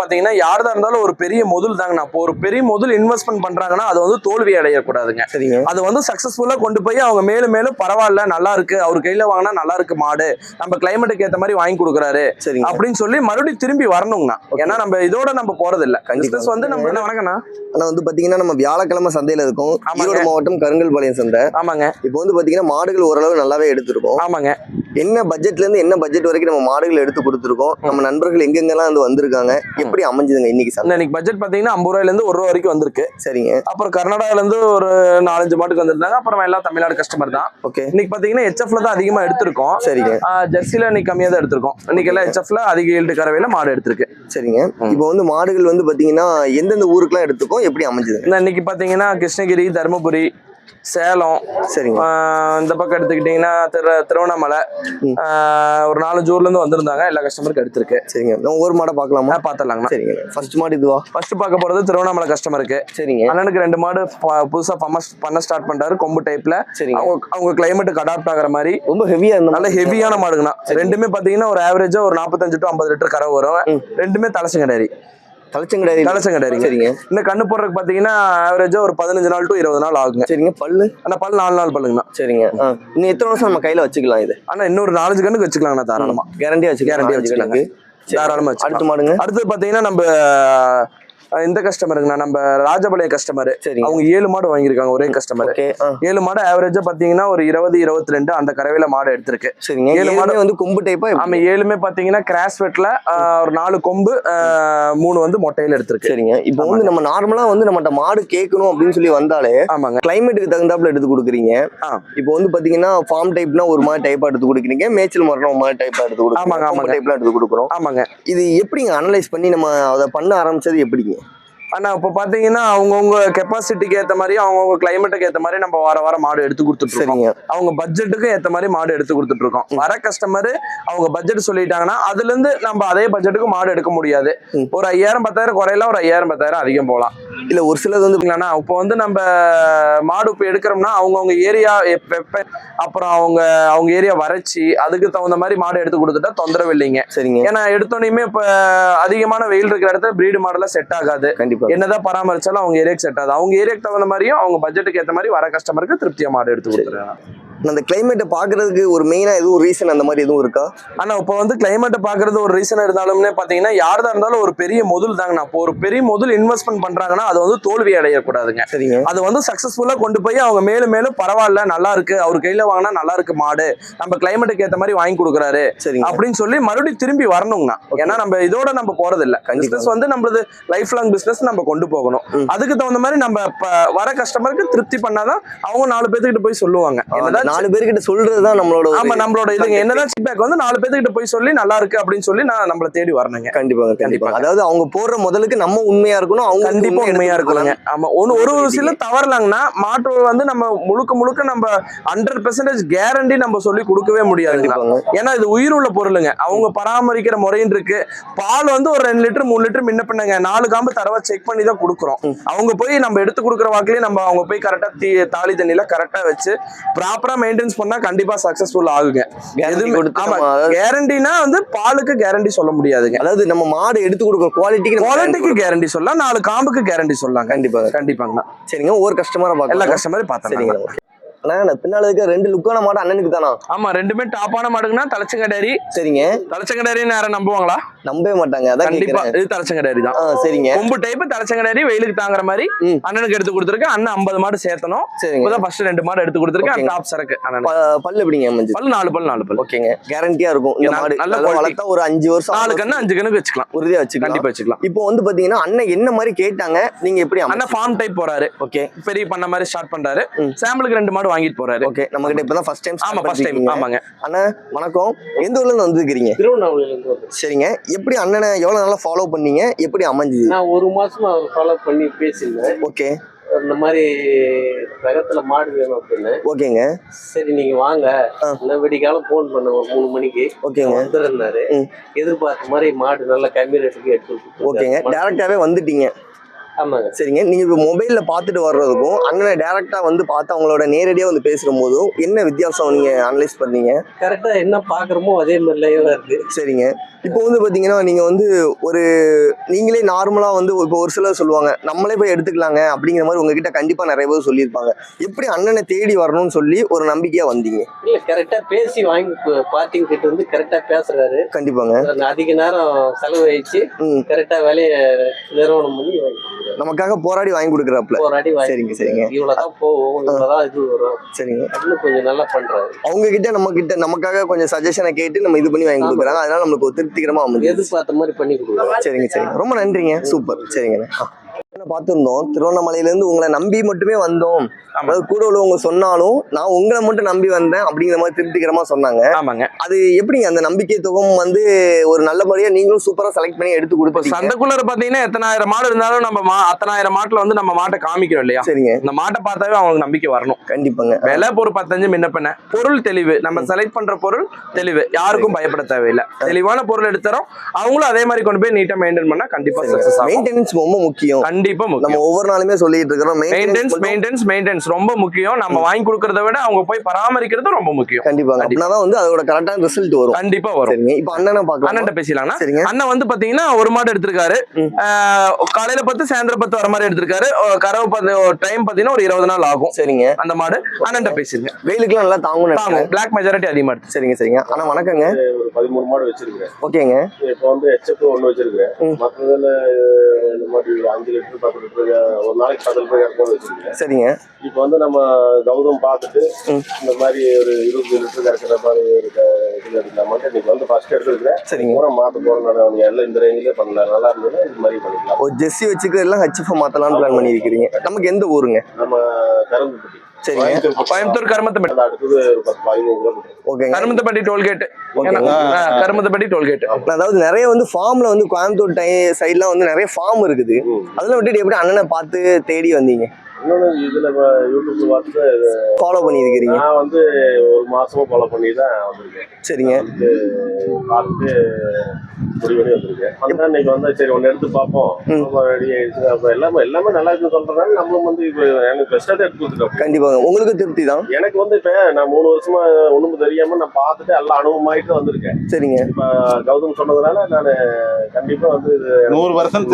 பாத்தீங்கன்னா யாரா இருந்தாலும் ஒரு பெரிய முதல் தாங்கண்ணா. இப்போ ஒரு பெரிய முதல் இன்வெஸ்ட்மெண்ட் பண்றாங்கன்னா அது வந்து தோல்வி அடையக்கூடாதுங்க. சரிங்க. அது வந்து சக்சஸ்ஃபுல்லா கொண்டு போய் அவங்க மேலும் மேலும் பரவாயில்ல, நல்லா இருக்கு, அவர் கையில வாங்கினா நல்லா இருக்கு மாடு, நம்ம கிளைமேட்டுக்கு ஏத்த மாதிரி வாங்கி கொடுக்குறாரு அப்படின்னு சொல்லி மறுபடியும் திரும்பி வரணுங்கண்ணா. ஏன்னா நம்ம இதோட நம்ம போறது இல்ல. பிசினஸ் வந்து நம்ம என்ன வணக்கண்ணா. ஆனா வந்து பாத்தீங்கன்னா நம்ம வியாழக்கிழமை சந்தையில இருக்கும், ஈரோடு மாவட்டம் கருங்கல்பாளையம் சந்தை. ஆமாங்க. இப்போ வந்து பாத்தீங்கன்னா மாடுகள் ஓரளவு நல்லாவே எடுத்திருக்கோம். ஆமாங்க. என்ன பட்ஜெட்ல இருந்து என்ன பட்ஜெட் வரைக்கும் நம்ம மாடுகள் எடுத்து கொடுத்துருக்கோம், நம்ம நண்பர்கள் எங்கெங்கெல்லாம் வந்து வந்திருக்காங்க, எப்படி அமைஞ்சதுங்க இன்னைக்கு சந்தை? இன்னைக்கு பட்ஜெட் பாத்தீங்கன்னா 50 ரூபாயில இருந்து 1 ரூபா வரைக்கும் வந்திருக்கு. சரிங்க. அப்புறம் கர்நாடகால இருந்து ஒரு 4-5 மாட்டுக்கு வந்திருந்தாங்க. அப்புறம் எல்லாம் தமிழ்நாடு கஸ்டமர் தான். ஓகே. இன்னைக்கு பாத்தீங்கன்னா HFல தான் அதிகமா எடுத்திருக்கோம். சரிங்க. ஜெர்சில இன்னைக்கு கம்மியா தான் எடுத்திருக்கோம். இன்னைக்கு எல்லாம் HFல அதிக ஈல்டு கறவையில மாடு எடுத்திருக்கு. சரிங்க. இப்போ வந்து மாடுகள் வந்து பாத்தீங்கன்னா எந்தெந்த ஊருக்குலாம் எடுத்துக்கோம், எப்படி அமைஞ்சது? இன்னைக்கு பாத்தீங்கன்னா கிருஷ்ணகிரி, தருமபுரி, சேலம், சரிங்க, இந்த பக்கம் எடுத்துக்கிட்டீங்கன்னா திருவண்ணாமலை, ஒரு 4-5 ஊர்ல இருந்து வந்திருந்தாங்க. எல்லா கஸ்டமருக்கு எடுத்திருக்கு. சரிங்க. நம்ம ஒரு மாடை பார்க்கலாமா? பாத்துடலாங்கண்ணா. சரிங்க. ஃபர்ஸ்ட் மாடு இதுவா? ஃபர்ஸ்ட் பார்க்க போறது திருவண்ணாமலை கஸ்டமருக்கு. சரிங்க. அண்ணனுக்கு 2 மாடு புதுசா பண்ண ஸ்டார்ட் பண்றாரு, கொம்பு டைப்ல. சரிங்க. அவங்க கிளைமேட்டுக்கு அடாப்ட் ஆகிற மாதிரி ரொம்ப ஹெவியா இருந்தா நல்ல ஹெவியான மாடுங்கண்ணா. ரெண்டுமே பாத்தீங்கன்னா ஒரு ஆவரேஜா ஒரு 45 to 50 லிட்டர் கரை வரும். ரெண்டுமே தலைச்சங்கடாரி. தலைச்சங்கடாரி. சரிங்க. இந்த கண்ணு போடுறதுக்கு பாத்தீங்கன்னா ஆவரேஜா ஒரு 15 நாள் to 20 நாள் ஆகுங்க. சரிங்க. பல்லு ஆனா பல் 4 நாள் பல்லுங்கண்ணா. சரிங்க. இன்னும் எத்தனை வருஷம் நம்ம கையில வச்சுக்கலாம் இது? ஆனா இன்னொரு 4-5 கண்ணுக்கு வச்சுக்கலாங்கண்ணா. தாராளமா கேரண்டியா வச்சுக்கலாம். தாராளமா. அடுத்து மாடுங்க. அடுத்து பாத்தீங்கன்னா நம்ம இந்த கஸ்டமருங்கண்ணா, நம்ம ராஜபாளையம் கஸ்டமர். அவங்க 7 மாடு வாங்கியிருக்காங்க ஒரே கஸ்டமர். 7 மாடு ஆவரேஜா பாத்தீங்கன்னா ஒரு 20-22 அந்த கறவையில மாடு எடுத்திருக்கு. சரிங்க. 7 மாடு வந்து கொம்பு டைப்பா? ஆமா, 7மே பாத்தீங்கன்னா கிராஸ் வெட்ல ஒரு 4 கொம்பு, 3 வந்து மொட்டையில எடுத்திருக்கு. சரிங்க. இப்போ வந்து நம்ம நார்மலா வந்து நம்மகிட்ட மாடு கேட்கணும் அப்படின்னு சொல்லி வந்தாலே ஆமாங்க கிளைமேட்டுக்கு தகுந்தாப்புல எடுத்து கொடுக்குறீங்க. இப்போ வந்து பாத்தீங்கன்னா ஃபார்ம் டைப்னா ஒரு மாதிரி டைப்பா எடுத்து கொடுக்குறீங்க, மேய்ச்சல் மரம் ஒரு மாதிரி டைப்பா எடுத்து கொடுக்குறோம். ஆமாங்க. டைப்லாம் எடுத்து கொடுக்குறோம். ஆமாங்க. இது எப்படிங்க அனலைஸ் பண்ணி நம்ம அதை பண்ண ஆரம்பிச்சது எப்படிங்க? ஆனா இப்போ பாத்தீங்கன்னா அவங்கவுங்க கெப்பாசிட்டிக்கு ஏத்த மாதிரி, அவங்கவுங்க கிளைமேட்டுக்கு ஏத்த மாதிரி நம்ம வார மாடு எடுத்து கொடுத்துட்டு இருக்கோம். அவங்க பட்ஜெட்டுக்கு ஏத்த மாதிரி மாடு எடுத்து கொடுத்துட்டு இருக்கோம். வர கஸ்டமர் அவங்க பட்ஜெட் சொல்லிட்டாங்கன்னா அதுல இருந்து நம்ம அதே பட்ஜெட்டுக்கு மாடு எடுக்க முடியாது. ஒரு 5000-10,000 குறையலாம், ஒரு 5000-10,000 அதிகம் போகலாம். இல்ல ஒரு சிலது வந்து இப்போ வந்து நம்ம மாடு இப்போ எடுக்கிறோம்னா அவங்கவுங்க ஏரியா அப்புறம் அவங்க ஏரியா வறட்சி, அதுக்கு தகுந்த மாதிரி மாடு எடுத்து கொடுத்துட்டா தொந்தரவு இல்லைங்க. சரிங்க. ஏன்னா எடுத்தோன்னே இப்ப அதிகமான வெயில் இருக்கிற இடத்துல பிரீடு மாடெல்லாம் செட் ஆகாது. கண்டிப்பா என்னதான் பராமரிச்சாலும் அவங்க ஏரியாக்கு செட் ஆகுது. அவங்க ஏரியாக்கு தகுந்த மாதிரியும் அவங்க பட்ஜெட்டுக்கு ஏற்ற மாதிரி வர கஸ்டமருக்கு திருப்தியா மாடு எடுத்து கொடுத்துருக்காங்க. அந்த கிளைமேட்டை பாக்குறதுக்கு ஒரு மெயினா எதுவும் ஒரு ரீசன் அந்த மாதிரி எதுவும் இருக்கா? ஆனா இப்போ வந்து கிளைமேட்டை பாக்குறது ஒரு ரீசன் இருந்தாலும்னே பாத்தீங்கன்னா யாரா இருந்தாலும் ஒரு பெரிய முதல் தாங்கண்ணா. இப்போ ஒரு பெரிய முதல் இன்வெஸ்ட்மெண்ட் பண்றாங்கன்னா அது வந்து தோல்வி அடையக்கூடாதுங்க. சரிங்க. அது வந்து சக்சஸ்ஃபுல்லா கொண்டு போய் அவங்க மேலும் மேலும் பரவாயில்ல, நல்லா இருக்கு, அவர் கையில வாங்கினா நல்லா இருக்கு மாடு, நம்ம கிளைமேட்டுக்கு ஏற்ற மாதிரி வாங்கி கொடுக்குறாரு அப்படின்னு சொல்லி மறுபடியும் திரும்பி வரணுங்கண்ணா. ஏன்னா நம்ம இதோட நம்ம போறது இல்ல. பிசினஸ் வந்து நம்மளது லைஃப் லாங் பிசினஸ் நம்ம கொண்டு போகணும். அதுக்கு தகுந்த மாதிரி நம்ம வர கஸ்டமருக்கு திருப்தி பண்ணாதான் அவங்க 4 பேர்த்துக்கிட்ட போய் சொல்லுவாங்க. என்னதான் 4 பேர்கிட்ட சொல்றதுதான் நம்மளோட இதுங்க. என்னதான் ஃபீட்பேக் வந்து 4 பேர்த்துக்கிட்ட போய் சொல்லி நல்லா இருக்கு அப்படின்னு சொல்லி நம்மள தேடி வரணுங்க. கண்டிப்பா. அதாவது அவங்க போடுற முதலுக்கு நம்ம உண்மையா இருக்கணும், அவங்க கண்டிப்பா உண்மையா இருக்கணுங்க. ஆமா, ஒரு சில தவறலாங்கன்னா மாட்டு வந்து நம்ம முழுக்க நம்ம 100% கேரண்டி நம்ம சொல்லி கொடுக்கவே முடியாது. ஏன்னா இது உயிர் உள்ள பொருளுங்க. அவங்க பராமரிக்கிற முறைன்னு இருக்கு. பால் வந்து ஒரு 2 லிட்டர் 3 லிட்டர் முன்ன பண்ணுங்க, 4 காம்பு தரவா செக் பண்ணி தான் கொடுக்குறோம். அவங்க போய் நம்ம எடுத்து கொடுக்குற வாக்கிலேயே நம்ம அவங்க போய் கரெக்டா தாலி தண்ணியில கரெக்டா வச்சு ப்ராப்பரா மெயின்டெனன்ஸ் பண்ணா கண்டிப்பா சக்சஸ்ஃபுல் ஆகுங்க. கேரண்டினா வந்து பாலுக்கு கேரண்டி சொல்ல முடியாதுங்க. அதாவது நம்ம மாடு எடுத்து கொடுக்குற குவாலிட்டிக்கு கேரண்டி சொல்லலாம், 4 காம்புக்கு கேரண்டி சொல்லலாம். கண்டிப்பாங்க. சரிங்க. ஒரு கஸ்டமரை பார்க்க எல்லா கஸ்டமரையும் பார்த்தேன். பின்னால இருக்க 2 லுக்கான மாடு அண்ணனுக்கு தானா? ஆமா, ரெண்டுமே டாப்பான மாடுங்கன்னா தலைச்சங்கடாரி. சரிங்க. தலைச்சங்கடாரின்னு யாரும் நம்புவாங்களா? நம்பவே மாட்டாங்க. அதான் கண்டிப்பா இது தலைச்சங்கடாரி தான். சரிங்க. கொம்பு டைப் தலைச்சங்கடாரி, வெயிலுக்கு தாங்குற மாதிரி அண்ணனுக்கு எடுத்து கொடுத்துருக்கேன். அண்ணன் 50 மாடு சேர்த்தணும். இப்பதான் ஃபர்ஸ்ட் 2 மாடு எடுத்து கொடுத்துருக்கேன். டாப் சரக்கு. பல்லு எப்படிங்க? பல்லு 4 பல். ஓகேங்க. கேரண்டியா இருக்கும் இந்த மாடு. நல்ல வளர்த்தா ஒரு 5 வருஷம் 4 கண்ணு 5 கண்ணுக்கு வச்சுக்கலாம். உறுதியா வச்சுக்கலாம். கண்டிப்பா வச்சுக்கலாம். இப்போ வந்து பாத்தீங்கன்னா அண்ணன் என்ன மாதிரி கேட்டாங்க, நீங்க எப்படி? அண்ணன் ஃபார்ம் டைப் போறாரு. ஓகே, பெரிய பண்ண மாதிரி ஸ்டார்ட் பண்றாரு. சாம்பிளுக்கு 2 மாடு வாங்கிட்டு போறாரு. ஓகே, நம்ம கிட்ட இப்பதான் ஃபர்ஸ்ட் டைம். ஆமா, ஃபர்ஸ்ட் டைம். ஆமாங்க. அண்ணா வணக்கம். எந்த ஊர்ல இருந்து வந்திருக்கீங்க? திருவண்ணாமலையில இருந்து. சரிங்க. எப்படி அண்ணனை எவ்வளவு நாளா ஃபாலோ பண்ணீங்க, எப்படி அமைஞ்சது? நான் 1 மாசமா ஃபாலோ பண்ணி பேசியிருந்தேன். ஓகே. இந்த மாதிரி ரகத்துல மாடு வேணும் அப்படின்னு. ஓகேங்க. சரி நீங்க வாங்க, விடிகாலம் போன் பண்ண 3 மணிக்கு. ஓகேங்க. வந்துருந்தாரு. எதிர்பார்த்த மாதிரி மாடு நல்ல கம்மி ரேட்டுக்கு எடுத்து. ஓகேங்க. டைரக்டாவே வந்துட்டீங்க? ஆமாங்க. சரிங்க. நீங்க இப்ப மொபைல்ல பாத்துட்டு வர்றதுக்கும் அண்ணனை டைரக்டா வந்து பார்த்து அவங்களோட நேரடியா வந்து பேசுற போதும் என்ன வித்தியாசம் நீங்க அனலைஸ் பண்ணீங்க? கரெக்டா என்ன பாக்குறோமோ அதே மாதிரிலயே தான் இருக்கு. சரிங்க. இப்போ வந்து பாத்தீங்கன்னா நீங்க வந்து ஒரு நீங்களே நார்மலா வந்து இப்போ ஒரு சிலர் சொல்லுவாங்க நம்மளே போய் எடுத்துக்கலாங்க அப்படிங்கிற மாதிரி உங்ககிட்ட கண்டிப்பா நிறைய பேர் சொல்லியிருப்பாங்க. எப்படி அண்ணனை தேடி வரணும்னு சொல்லி ஒரு நம்பிக்கையா வந்தீங்க? இல்ல கரெக்டா பேசி வாங்கி பார்ட்டிங் கிட்ட வந்து கரெக்டா பேசுறாரு. கண்டிப்பாங்க. அதிக நேரம் செலவழிச்சு கரெக்டா வேலையை நிறுவனம் பண்ணி நமக்காக போராடி வாங்கி கொடுக்குறாப்ல. போராடி சரிங்க சரிங்க. இவ்வளவுதான் போவோம், இவ்வளவுதான் இது வரும். சரிங்க. அப்படின்னு கொஞ்சம் நல்லா பண்றாரு. அவங்க கிட்ட நமக்காக கொஞ்சம் சஜஷனை கேட்டு நம்ம இது பண்ணி வாங்கி கொடுக்குறாங்க. அதனால நம்மளுக்கு ஒரு திருப்திகரமா அமைஞ்சு எதிர்பார்த்த மாதிரி பண்ணி கொடுக்குறோம். சரிங்க சரிங்க. ரொம்ப நன்றிங்க. சூப்பர். சரிங்க. பார்த்திருந்தோம் திருவண்ணாமலையில இருந்து உங்களை நம்பி மட்டுமே வந்தோம், அதாவது கூட உள்ளவங்க சொன்னாலும் நான் உங்களை மட்டும் நம்பி வந்தேன் அப்படிங்கிற மாதிரி திருப்திகரமா சொன்னாங்க. ஆமாங்க. அது எப்படிங்க அந்த நம்பிக்கை தொகம் வந்து ஒரு நல்ல முறையா நீங்களும் சூப்பரா செலக்ட் பண்ணி எடுத்து கொடுப்போம். சந்தைக்குள்ள பாத்தீங்கன்னா எத்தனாயிரம் மாடு இருந்தாலும் நம்ம அத்தனாயிரம் மாட்டுல வந்து நம்ம மாட்டை காமிக்கிறோம் இல்லையா? சரிங்க. இந்த மாட்டை பார்த்தாவே அவங்களுக்கு நம்பிக்கை வரணும். கண்டிப்பாங்க. விலை ஒரு 15 முன்ன பின்ன, பொருள் தெளிவு, நம்ம செலக்ட் பண்ற பொருள் தெளிவு, யாருக்கும் பயப்பட தேவையில்லை. தெளிவான பொருள் எடுத்துறோம், அவங்களும் அதே மாதிரி கொண்டு போய் நீட்டா மெயின்டைன் பண்ணா கண்டிப்பா சக்சஸ் ஆகும். மெயின்டெனன்ஸ் ரொம்ப முக்கியம். கண்டிப்பா முக்கியம். நம்ம ஒவ்வொரு நாளுமே சொல்லிட்டு இருக்கிறோம் மெயின்டெனன்ஸ் ரொம்ப முக்கியம். நம்ம வாங்கி கொடுக்கறத விட அவங்க போய் பராமரிக்கிறது ரொம்ப முக்கியம். கண்டிப்பாங்க. அப்படினாதான் வந்து அதோட கரெக்டான ரிசல்ட் வரும். கண்டிப்பா வரும். சரிங்க. இப்போ அண்ணனை பார்க்கலாம். அண்ணன்ட்ட பேசலாம்னா? சரிங்க. அண்ணன் வந்து பாத்தீங்கன்னா ஒரு மாடு எடுத்திருக்காரு. காலையில 10 சாயந்தரம் 10 வர மாதிரி எடுத்திருக்காரு. கறவை டைம் பாத்தீங்கன்னா ஒரு 20 நாள் ஆகும். சரிங்க. அந்த மாடு அண்ணன்ட்ட பேசிருங்க. வெயிலுக்குலாம் நல்லா தாங்கும். பிளாக் மெஜாரிட்டி அதிகமா இருக்கு. சரிங்க சரிங்க. அண்ணா வணக்கங்க. ஒரு 13 மாடு வச்சிருக்கேன். ஓகேங்க. இப்போ வந்து HF 1 வச்சிருக்கேன். மற்றதுல இந்த மாதிரி 5 லிட்டர் 10 லிட்டர் ஒரு நாளைக்கு 10 லிட்டர் இறக்கும்போது வச்சிருக்கேன். சரிங்க. இப்போ வந்து நம்ம கௌதம் பார்த்துட்டு இந்த மாதிரி ஒரு 20 லிட்டர் இறக்குற மாதிரி ஒரு இதுல இருந்தாமல் இன்னைக்கு வந்து ஃபர்ஸ்ட் எடுத்துருக்கேன். சரிங்க. பூரா மாற்ற போறேன். எல்லாம் இந்த ரேஞ்சிலே பண்ணல, நல்லா இருந்தது. இது மாதிரி பண்ணிக்கலாம். ஒரு ஜெர்சி வச்சுக்கிறது எல்லாம் HF மாத்தலாம்னு பிளான் பண்ணி இருக்கிறீங்க. நமக்கு எந்த ஊருங்க? நம்ம கரும்புப்பட்டி. சரிங்க. கோயம்புத்தூர் கருமத்தப்பட்டி. அடுத்தது ஒரு 10-15 கிலோமீட்டர். ஓகேங்க. கருமத்தப்பட்டி டோல்கேட். கருமத்தப்பட்டி டோல்கேட். அதாவது நிறைய வந்து ஃபார்ம்ல வந்து கோயம்புத்தூர் சைட்லாம் வந்து நிறைய ஃபார்ம் இருக்குது. அதெல்லாம் விட்டுட்டு எப்படி அண்ணனை பார்த்து தேடி வந்தீங்க? இன்னொன்று இதுல யூடியூப்ல பார்த்து ஃபாலோ பண்ணி இருக்கிறீங்க. நான் வந்து ஒரு மாசமா ஃபாலோ பண்ணி தான் வந்திருக்கேன். சரிங்க. பார்த்து முடிவு பண்ணி வந்திருக்கேன். வந்தா இன்னைக்கு வந்து சரி ஒன்று எடுத்து பார்ப்போம், ரெடி ஆயிடுச்சு. அப்போ எல்லாமே நல்லா இருக்குன்னு சொல்றதுனால நம்மளும் வந்து இப்போ எனக்கு பெஸ்ட்டாக தான் எடுத்து கொடுத்துட்டோம். கண்டிப்பாக உங்களுக்கு திருப்தி தான். எனக்கு வந்து இப்போ நான் 3 வருஷமா ஒன்றும் தெரியாம நான் பார்த்துட்டு எல்லாம் அனுபவமாயிட்டு வந்திருக்கேன். சரிங்க. இப்போ கௌதம் சொன்னதுனால நான் கண்டிப்பா வந்து 100%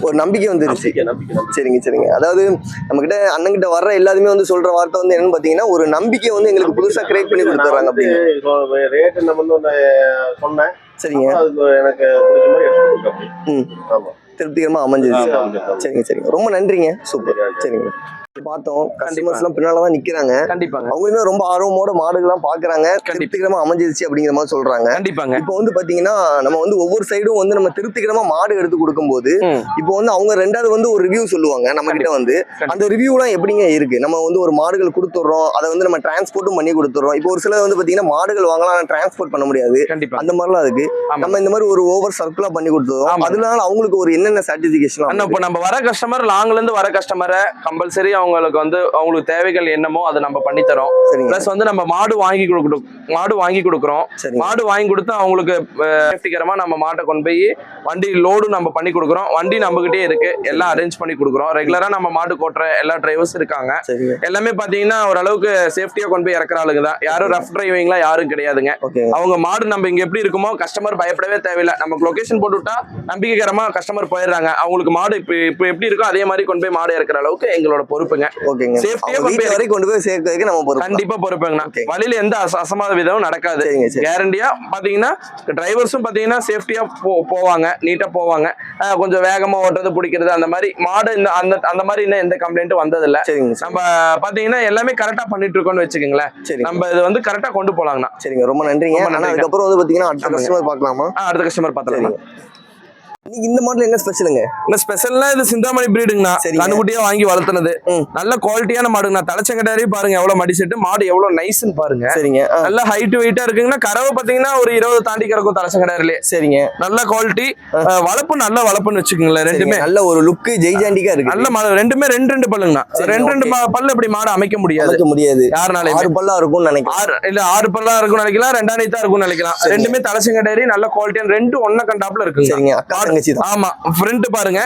ஒரு நம்பிக்கை வந்துருச்சு. நம்பிக்கை. சரிங்க சரிங்க. அதாவது நம்ம கிட்ட அண்ணன் கிட்ட வர்ற எல்லாருமே வந்து சொல்ற வார்த்தை வந்து என்னன்னு பாத்தீங்கன்னா ஒரு நம்பிக்கை வந்து எங்களுக்கு புதுசா கிரியேட் பண்ணி கொடுத்துறாங்க. அப்படின்னு ரேட்டு நம்ம வந்து சொன்னேன். சரிங்க. அதுக்கு எனக்கு பிடிச்ச மாதிரி எடுத்து கொடுத்தேன். ஆமா, திருப்திகரமா அமைஞ்சிருச்சு. சரிங்க சரிங்க. ரொம்ப நன்றிங்க. சூப்பர். சரிங்க. பார்த்தோம் கஸ்டமர்ஸ் எல்லாம் பின்னாலதான் நிக்கிறாங்க. கண்டிப்பாங்க. அவங்களுமே ரொம்ப ஆர்வமோட மாடுகள்லாம் பாக்குறாங்க. திருப்திகரமா அமைஞ்சிருச்சு அப்படிங்கிற மாதிரி சொல்றாங்க. கண்டிப்பாங்க. இப்போ வந்து பாத்தீங்கன்னா நம்ம வந்து ஒவ்வொரு சைடும் வந்து நம்ம திருப்திகரமா மாடு எடுத்து கொடுக்கும் போது இப்போ வந்து அவங்க ரெண்டாவது வந்து ஒரு ரிவ்யூ சொல்லுவாங்க நம்ம கிட்ட வந்து. அந்த ரிவ்யூலாம் எப்படிங்க இருக்கு? நம்ம வந்து ஒரு மாடுகள் கொடுத்துடுறோம், அதை வந்து நம்ம டிரான்ஸ்போர்ட்டும் பண்ணி கொடுத்துறோம். இப்போ ஒரு சிலர் வந்து பாத்தீங்கன்னா மாடுகள் வாங்கலாம், டிரான்ஸ்போர்ட் பண்ண முடியாது. அந்த மாதிரிலாம் இருக்கு. நம்ம இந்த மாதிரி ஒரு ஓவர் சர்க்குலா பண்ணி கொடுத்துறோம். அதனால அவங்களுக்கு ஒரு என்னென்ன சாட்டிஸ்பிகேஷன்? இப்போ நம்ம வர கஸ்டமர் லாங்ல இருந்து வர கஸ்டமரை கம்பல்சரி அவங்களுக்கு வந்து அவங்களுக்கு தேவைகள் என்னமோ அதை நம்ம பண்ணி தரோம். பிளஸ் வந்து நம்ம மாடு வாங்கி கொடுக்குறோம். மாடு வாங்கி கொடுத்து அவங்களுக்கு சேஃப்டிகரமா நம்ம மாட்டை கொண்டு போய் வண்டி லோடு நம்ம பண்ணி கொடுக்குறோம். வண்டி நம்ம கிட்டே இருக்கு, எல்லாம் அரேஞ்ச் பண்ணி கொடுக்குறோம். ரெகுலரா நம்ம மாடு கோட்டுற எல்லா டிரைவர்ஸ் இருக்காங்க. எல்லாமே பாத்தீங்கன்னா ஓரளவுக்கு சேஃப்டியா கொண்டு போய் இறக்குற ஆளுங்க தான். யாரும் ரஃப் டிரைவிங்லாம் யாரும் கிடையாதுங்க. அவங்க மாடு நம்ம இங்க எப்படி இருக்குமோ கஸ்டமர் பயப்படவே தேவையில்லை. நமக்கு லொகேஷன் போட்டு விட்டா நம்பிக்கைகரமா கஸ்டமர் போயிடுறாங்க. அவங்களுக்கு மாடு இப்போ எப்படி இருக்கோ அதே மாதிரி கொண்டு போய் மாடு இறக்குற அளவுக்கு எங்களோட பொறுப்புங்க. கண்டிப்பா பொறுப்புங்கண்ணா. வழியில எந்த அசம்பாத விதமும் நடக்காது. கேரண்டியா பாத்தீங்கன்னா டிரைவர்ஸும் பாத்தீங்கன்னா சேஃப்டியா போவாங்க, நீட்டா போவாங்க. கொஞ்சம் வேகமா ஓட்டுறது பிடிக்கிறது அந்த மாதிரி மாடு அந்த மாதிரி இன்னும் எந்த கம்ப்ளைண்ட்டும் வந்தது இல்ல. நம்ம பாத்தீங்கன்னா எல்லாமே கரெக்டா பண்ணிட்டு இருக்கோம்னு வச்சுக்கோங்களேன். நம்ம இது வந்து கரெக்டா கொண்டு போலாங்கண்ணா. சரிங்க. ரொம்ப நன்றிங்க. அதுக்கப்புறம் வந்து பாத்தீங்கன்னா அடுத்த கஸ்டமர் பார்க்கலாமா? அடுத்த கஸ்டமர் பார்க்கலாம். இன்னைக்கு இந்த மாடல் என்ன ஸ்பெஷலுங்க? இந்த ஸ்பெஷல்னா இது சிந்தாமணி பிரீடுங்கண்ணா. கண்ணுக்குட்டியா வாங்கி வளர்த்துனது. நல்ல குவாலிட்டியான மாடுங்கண்ணா. தலைச்சங்கடாரி பாருங்க எவ்வளவு மடி செட்டு, மாடு எவ்வளவு நைஸ்ன்னு பாருங்க. சரிங்க. நல்ல ஹைட் வெயிட்டா இருக்குங்கன்னா கறவை பாத்தீங்கன்னா ஒரு 20 தாண்டி கிடக்கும் தலைச்சங்கடாரிலே. சரிங்க. நல்ல குவாலிட்டி, வளர்ப்பு நல்ல வளர்ப்புன்னு வச்சுக்கோங்களேன். ரெண்டுமே நல்ல ஒரு லுக்கு ஜெய்ஜாண்டிக்கா இருக்கு. நல்ல மாடு ரெண்டுமே ரெண்டு பல்லுங்கண்ணா. ரெண்டு பல்லு இப்படி மாடு அமைக்க முடியாது யாருனாலும். 6 பல்லா இருக்கும்னு நினைக்கிறேன். இல்ல 6 பல்லா இருக்கும்னு நினைக்கலாம், 2 நீத்தா இருக்கும்னு நினைக்கலாம். ரெண்டுமே தலைச்சங்கடாரி நல்ல குவாலிட்டியான ரெண்டு ஒன்ன கண்டாப்புல இருக்குங்க. சரிங்க. தங்கச்சி தான். ஆமா ஃப்ரண்ட் பாருங்க.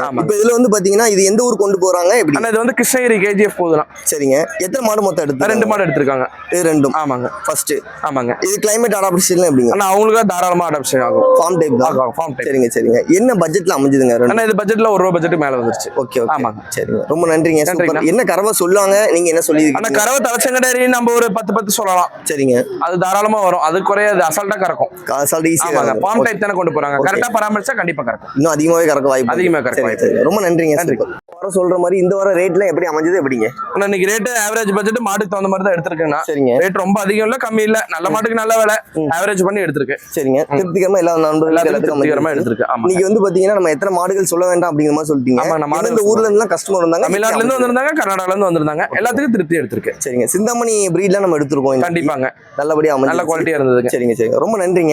ஆமா. இப்போ இதுல வந்து பாத்தீங்கன்னா இது எந்த ஊர் கொண்டு போறாங்க எப்படி? ஆனா இது வந்து கிருஷ்ணகிரி KGF போகுதுலாம். சரிங்க. எத்தனை மாடு மொத்தம் எடுத்து? 2 மாடு எடுத்திருக்காங்க. இது ரெண்டும். ஆமாங்க. ஃபர்ஸ்ட். ஆமாங்க. இது கிளைமேட் அடாப்டேஷன் எப்படிங்க? ஆனா அவங்களுக்கு தாராளமா அடாப்ஷன் ஆகும். ஃபார்ம் டைப் தான். Form type. சரிங்க சரிங்க. என்ன பட்ஜெட்ல அமைஞ்சதுங்க? ஆனா இது பட்ஜெட்ல 1 ரூபா பட்ஜெட் மேல வந்துருச்சு. Okay okay. ஆமாங்க. சரிங்க. ரொம்ப நன்றிங்க. நன்றிங்க. என்ன கறவை சொல்லுவாங்க, நீங்க என்ன சொல்லிருக்கீங்க? ஆனா கறவை தலைச்சங்கடாரி நம்ம ஒரு 10 சொல்லலாம். சரிங்க. அது தாராளமா வரும். அது குறையாது, அசால்ட்டா கறக்கும். அசால்ட் ஈஸியா. ஆமாங்க. ஃபார்ம் டைப் தானே கொண்டு போறாங்க. கரெக்டா பராமரிச்சா கண்டிப்பா கறக்கும். இன்னும் அதிகமாவே கறக்க வாய்ப்பு. அதிகமா கறக்க வாய்ப்பு. ரொம்ப நன்றிங்க. நன்றி. வர சொல்ற மாதிரி இந்த வாரம் ரேட்ல எப்படி அமைஞ்சது எப்படிங்க? ஆனா இன்னைக்கு ரேட் ஆவரேஜ் பட்ஜெட் மாட்டுக்கு தகுந்த மாதிரி தான் எடுத்திருக்கேன்னா. சரிங்க. ரேட் ரொம்ப அதிகம் இல்ல கம்மி இல்ல, நல்ல மாட்டுக்கு நல்ல விலை, ஆவரேஜ் பண்ணி எடுத்திருக்கேன். சரிங்க. திருப்திகரமா எல்லா நண்பர்களுக்கும் திருப்திகரமா எடுத்திருக்கேன். ஆமா. இன்னைக்கு வந்து பாத்தீங்கன்னா நம்ம எத்தனை மாடுகள் சொல்ல வேண்டாம் அப்படிங்கிற மாதிரி சொல்லிட்டீங்க. ஆமா, நம்ம இந்த ஊர்ல இருந்து எல்லாம் கஸ்டமர் வந்தாங்க, தமிழ்நாட்டுல இருந்து வந்திருந்தாங்க, கர்நாடகால இருந்து வந்திருந்தாங்க, எல்லாத்துக்கும் திருப்தி எடுத்திருக்கேன். சரிங்க. சிந்தாமணி பிரீட்லாம் நம்ம எடுத்திருக்கோம். கண்டிப்பாங்க. நல்லபடியா அமைஞ்சு நல்ல குவாலிட்டியா இருந்ததுங்க. சரிங்க சரிங்க. ரொம்ப நன்றிங்க.